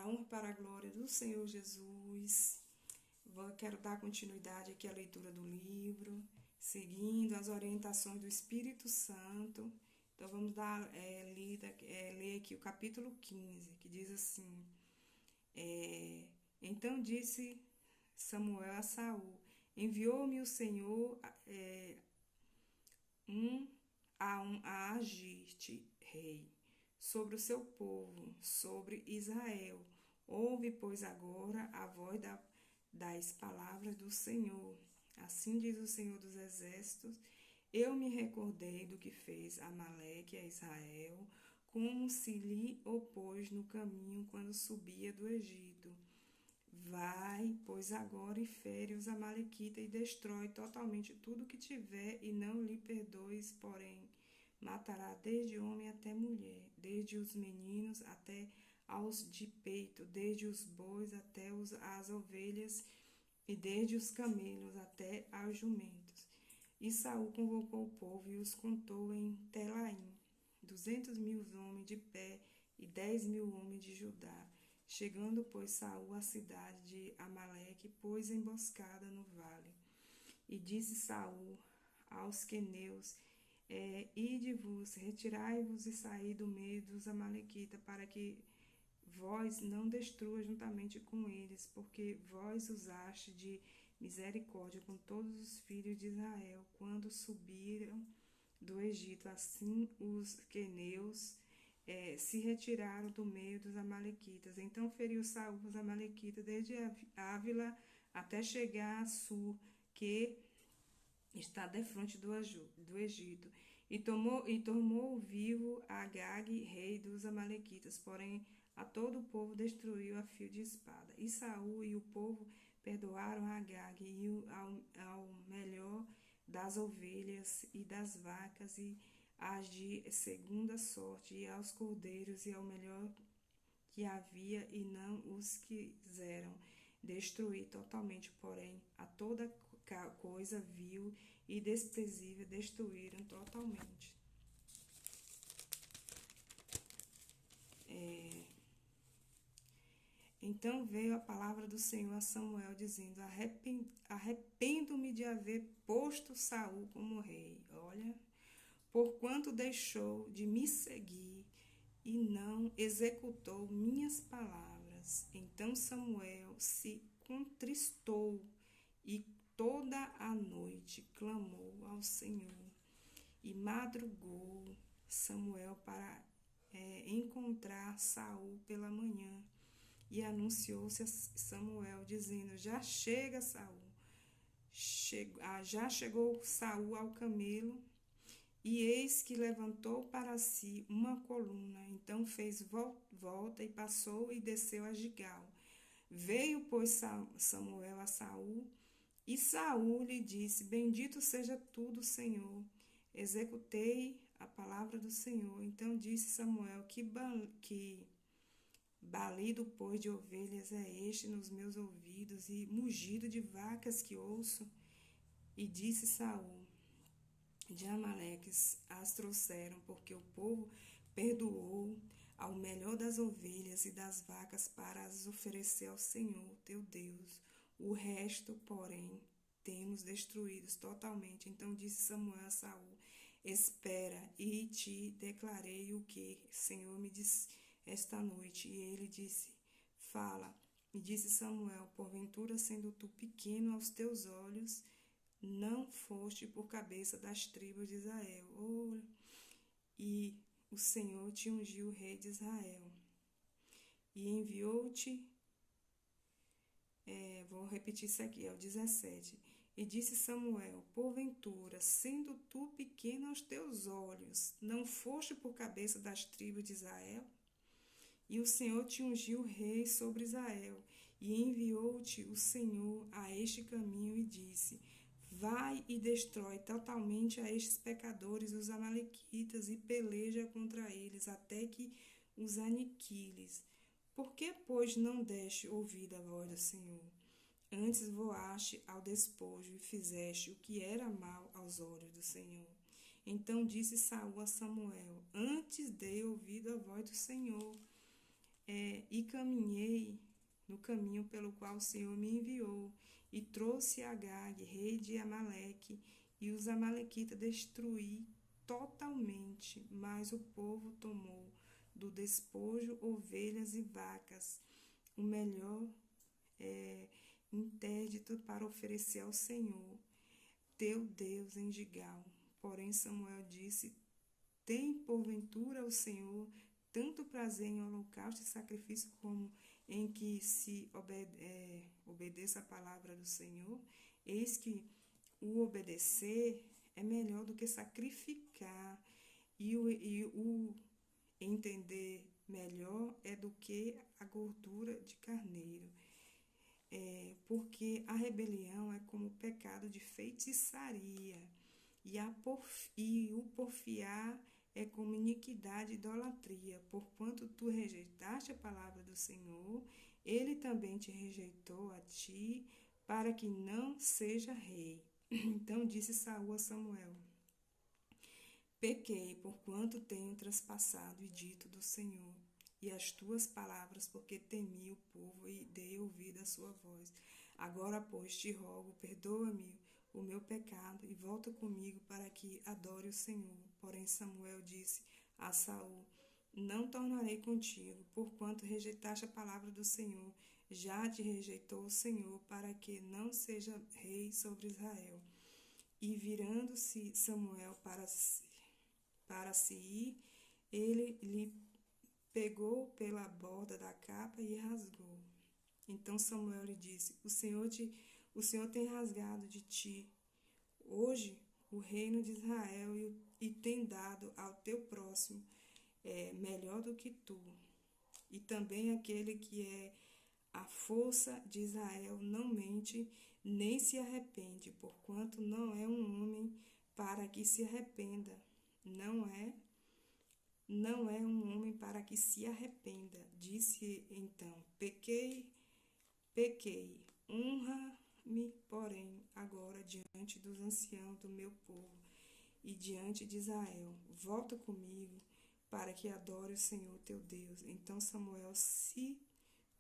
honra e para a glória do Senhor Jesus. Quero dar continuidade aqui à leitura do livro, seguindo as orientações do Espírito Santo. Então, vamos ler aqui o capítulo 15, que diz assim: Então disse Samuel a Saul: Enviou-me o Senhor a agir-te, rei, sobre o seu povo, sobre Israel. Ouve, pois, agora a voz das palavras do Senhor. Assim diz o Senhor dos Exércitos: Eu me recordei do que fez Amaleque a Israel, como se lhe opôs no caminho quando subia do Egito. Vai, pois, agora e fere os amalequitas e destrói totalmente tudo que tiver, e não lhe perdoes, porém matará desde homem até mulher, desde os meninos até aos de peito, desde os bois até as ovelhas, e desde os camelos até aos jumentos. E Saul convocou o povo e os contou em Telaim, 200.000 homens de pé e 10.000 homens de Judá. Chegando, pois, Saul à cidade de Amaleque, pôs emboscada no vale. E disse Saul aos queneus: Ide-vos, retirai-vos e saí do meio dos amalequitas, para que vós não destrua juntamente com eles, porque vós usaste de misericórdia com todos os filhos de Israel, quando subiram do Egito. Assim os queneus se retiraram do meio dos amalequitas. Então feriu Saul os amalequitas desde Ávila até chegar a Sur, que está defronte do Egito, e tomou vivo Agag, rei dos amalequitas, porém a todo o povo destruiu a fio de espada. E Saul e o povo perdoaram a Agag e ao melhor das ovelhas e das vacas, e as de segunda sorte, e aos cordeiros, e ao melhor que havia, e não os quiseram destruir totalmente, porém a toda coisa vil e desprezível destruíram totalmente. Então veio a palavra do Senhor a Samuel, dizendo: Arrependo-me de haver posto Saul como rei. Olha, porquanto deixou de me seguir e não executou minhas palavras. Então Samuel se contristou e toda a noite clamou ao Senhor. E madrugou Samuel para encontrar Saul pela manhã. E anunciou-se a Samuel, dizendo: Já chega Saul. Já chegou Saul ao camelo, e eis que levantou para si uma coluna. Então fez volta e passou e desceu a Gigal. Veio, pois, Samuel a Saul, e Saul lhe disse: Bendito seja tu do Senhor. Executei a palavra do Senhor. Então disse Samuel: Que balido, pois, de ovelhas é este nos meus ouvidos, e mugido de vacas que ouço? E disse Saul: De Amaleques as trouxeram, porque o povo perdoou ao melhor das ovelhas e das vacas para as oferecer ao Senhor teu Deus. O resto, porém, temos destruídos totalmente. Então disse Samuel a Saul: Espera, e te declarei o que o Senhor me disse esta noite. E ele disse: Fala. E disse Samuel: Porventura, sendo tu pequeno aos teus olhos, não foste por cabeça das tribos de Israel. E o Senhor te ungiu rei de Israel. E enviou-te... vou repetir isso aqui, é o 17. E disse Samuel: Porventura, sendo tu pequeno aos teus olhos, não foste por cabeça das tribos de Israel? E o Senhor te ungiu rei sobre Israel. E enviou-te o Senhor a este caminho e disse: Vai e destrói totalmente a estes pecadores, os amalequitas, e peleja contra eles, até que os aniquiles. Por que, pois, não deste ouvido à voz do Senhor? Antes voaste ao despojo e fizeste o que era mal aos olhos do Senhor. Então disse Saul a Samuel: Antes dei ouvido à voz do Senhor, e caminhei no caminho pelo qual o Senhor me enviou, e trouxe Agag, rei de Amaleque, e os amalequitas destruí totalmente, mas o povo tomou do despojo ovelhas e vacas, o melhor interdito para oferecer ao Senhor, teu Deus, em Gigal. Porém Samuel disse: tem porventura o Senhor tanto prazer em holocausto e sacrifício como em que se obedeça a palavra do Senhor? Eis que o obedecer é melhor do que sacrificar, e o entender melhor é do que a gordura de carneiro. Porque a rebelião é como o pecado de feitiçaria, e o porfiar é como iniquidade e idolatria. Porquanto tu rejeitaste a palavra do Senhor, ele também te rejeitou a ti, para que não seja rei. Então disse Saul a Samuel: pequei, porquanto tenho traspassado e dito do Senhor, e as tuas palavras, porque temi o povo e dei ouvido à sua voz. Agora, pois, te rogo, perdoa-me o meu pecado e volta comigo para que adore o Senhor. Porém Samuel disse a Saul: não tornarei contigo, porquanto rejeitaste a palavra do Senhor. Já te rejeitou o Senhor, para que não seja rei sobre Israel. E virando-se Samuel para se ir, ele lhe pegou pela borda da capa e rasgou. Então Samuel lhe disse: o Senhor tem rasgado de ti hoje o reino de Israel e tem dado ao teu próximo melhor do que tu. E também aquele que é a força de Israel não mente, nem se arrepende, porquanto não é um homem para que se arrependa. Não é um homem para que se arrependa. Disse então: pequei, honra-me, porém, agora diante dos anciãos do meu povo e diante de Israel. Volta comigo, para que adore o Senhor teu Deus. Então Samuel se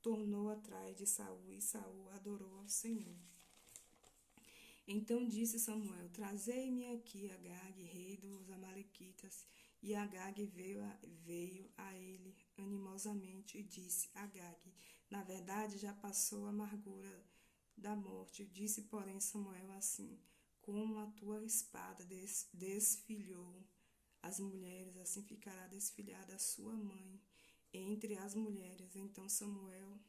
tornou atrás de Saul, e Saul adorou ao Senhor. Então disse Samuel: trazei-me aqui Agag, rei dos amalequitas. E Agag veio a ele animosamente e disse: Agag, na verdade já passou a amargura da morte. Disse, porém, Samuel assim: como a tua espada desfilhou as mulheres, assim ficará desfilhada a sua mãe entre as mulheres. Então Samuel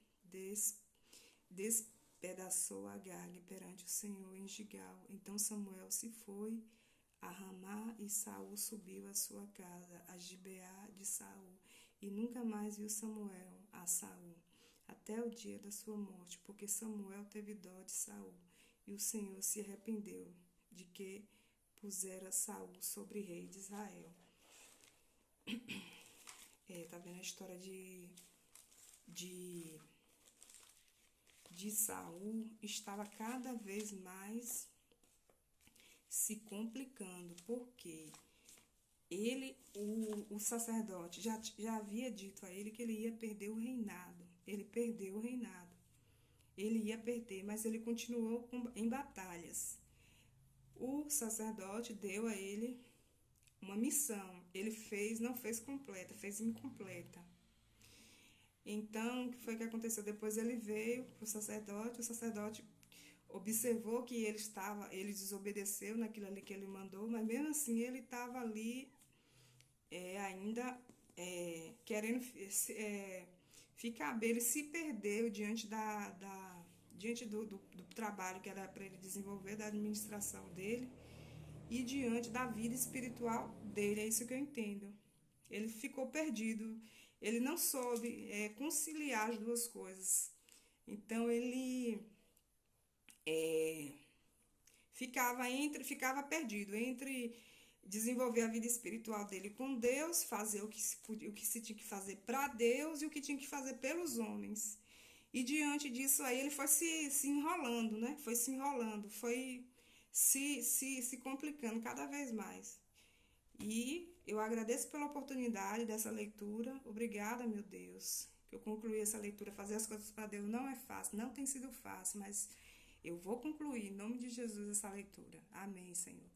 despedaçou Agag perante o Senhor em Gigal. Então Samuel se foi a Ramá, e Saul subiu à sua casa, a Gibeá de Saul, e nunca mais viu Samuel a Saul, até o dia da sua morte, porque Samuel teve dó de Saul, e o Senhor se arrependeu de que pusera Saul sobre rei de Israel. Tá vendo a história de Saul estava cada vez mais se complicando, porque o sacerdote já havia dito a ele que ele ia perder o reinado. Ele perdeu o reinado. Ele ia perder, mas ele continuou em batalhas. O sacerdote deu a ele uma missão. Ele não fez completa, fez incompleta. Então, o que foi que aconteceu? Depois ele veio para o sacerdote observou que ele desobedeceu naquilo ali que ele mandou, mas mesmo assim ele estava ali ainda querendo ficar bem. Ele se perdeu diante do trabalho que era para ele desenvolver, da administração dele e diante da vida espiritual dele. É isso que eu entendo. Ele ficou perdido, ele não soube conciliar as duas coisas. Então ele ficava perdido entre desenvolver a vida espiritual dele com Deus, fazer o que se tinha que fazer para Deus e o que tinha que fazer pelos homens. E diante disso aí ele foi se enrolando, né? Foi se enrolando, foi se complicando cada vez mais. E eu agradeço pela oportunidade dessa leitura. Obrigada, meu Deus. que eu concluí essa leitura. Fazer as coisas para Deus não é fácil, não tem sido fácil, mas eu vou concluir, em nome de Jesus, essa leitura. Amém, Senhor.